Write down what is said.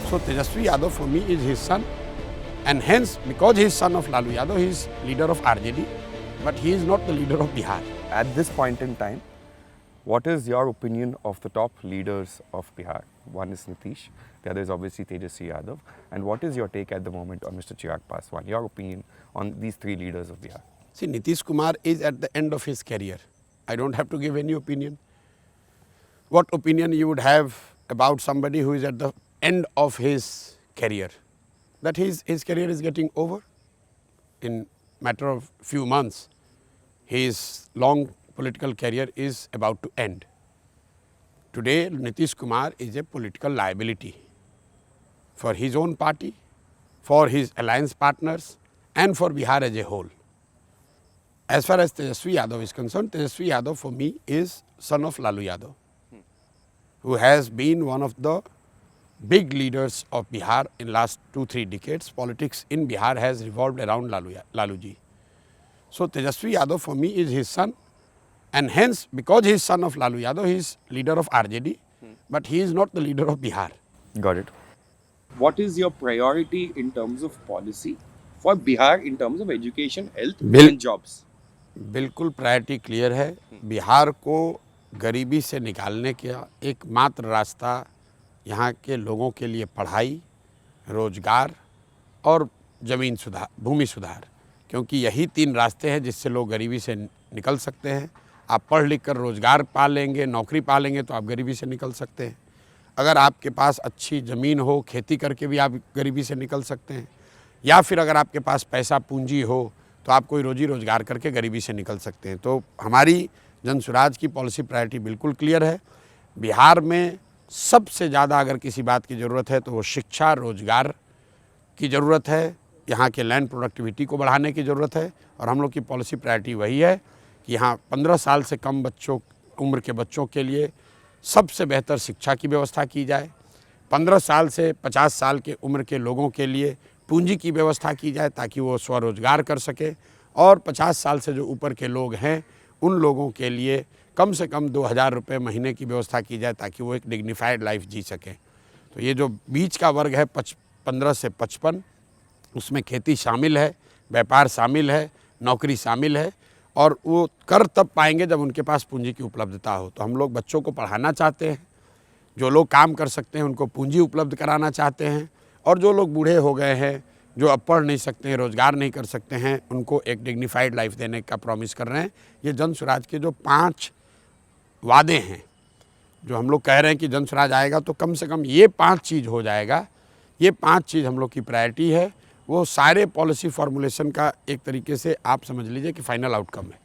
So Tejasvi Yadav for me is his son, and hence because he is son of Lalu Yadav, he is leader of RJD, but he is not the leader of Bihar. At this point in time, what is your opinion of the top leaders of Bihar? One is Nitish, the other is obviously Tejasvi Yadav. And what is your take at the moment on Mr. Chirag Paswan? Your opinion on these three leaders of Bihar? See, Nitish Kumar is at the end of his career. I don't have to give any opinion. What opinion you would have about somebody who is at the end of his career? That his career is getting over in matter of few months. His long political career is about to end. Today, Nitish Kumar is a political liability for his own party, for his alliance partners, and for Bihar as a whole. As far as Tejasvi Yadav is concerned, Tejasvi Yadav for me is son of Lalu Yadav, who has been one of the big leaders of Bihar in last 2-3 decades. Politics in Bihar has revolved around Laluji. So Tejasvi Yadav for me is his son, and hence because he is son of Lalu Yadav, he is leader of RJD, but he is not the leader of Bihar. Got it. What is your priority in terms of policy for Bihar in terms of education, health and jobs? बिल्कुल priority clear है। बिहार को गरीबी से निकालने का एकमात्र रास्ता यहाँ के लोगों के लिए पढ़ाई, रोजगार और ज़मीन सुधार, भूमि सुधार, क्योंकि यही 3 रास्ते हैं जिससे लोग गरीबी से निकल सकते हैं। आप पढ़ लिख कर रोजगार पा लेंगे, नौकरी पा लेंगे तो आप गरीबी से निकल सकते हैं। अगर आपके पास अच्छी ज़मीन हो, खेती करके भी आप गरीबी से निकल सकते हैं, या फिर अगर आपके पास पैसा पूंजी हो तो आप कोई रोजी रोजगार करके गरीबी से निकल सकते हैं। तो हमारी जन स्वराज की पॉलिसी प्रायोरिटी बिल्कुल क्लियर है। बिहार में सबसे ज़्यादा अगर किसी बात की ज़रूरत है तो वो शिक्षा, रोजगार की ज़रूरत है, यहाँ के लैंड प्रोडक्टिविटी को बढ़ाने की ज़रूरत है, और हम लोग की पॉलिसी प्रायोरिटी वही है कि यहाँ 15 साल से कम उम्र के बच्चों के लिए सबसे बेहतर शिक्षा की व्यवस्था की जाए, 15 साल से 50 साल के उम्र के लोगों के लिए पूंजी की व्यवस्था की जाए ताकि वो स्वरोजगार कर सके, और 50 साल से जो ऊपर के लोग हैं उन लोगों के लिए कम से कम 2000 रुपये महीने की व्यवस्था की जाए ताकि वो एक डिग्निफाइड लाइफ जी सकें। तो ये जो बीच का वर्ग है 15 से 55, उसमें खेती शामिल है, व्यापार शामिल है, नौकरी शामिल है, और वो कर तब पाएंगे जब उनके पास पूंजी की उपलब्धता हो। तो हम लोग बच्चों को पढ़ाना चाहते हैं, जो लोग काम कर सकते हैं उनको पूंजी उपलब्ध कराना चाहते हैं, और जो लोग बूढ़े हो गए हैं, जो अब पढ़ नहीं सकते हैं, रोज़गार नहीं कर सकते हैं, उनको एक डिग्निफाइड लाइफ देने का प्रॉमिस कर रहे हैं। ये जन स्वराज के जो 5 वादे हैं, जो हम लोग कह रहे हैं कि जन स्वराज आएगा तो कम से कम ये 5 चीज़ हो जाएगा। ये 5 चीज़ हम लोग की प्रायोरिटी है। वो सारे पॉलिसी फॉर्मुलेशन का एक तरीके से आप समझ लीजिए कि फाइनल आउटकम है।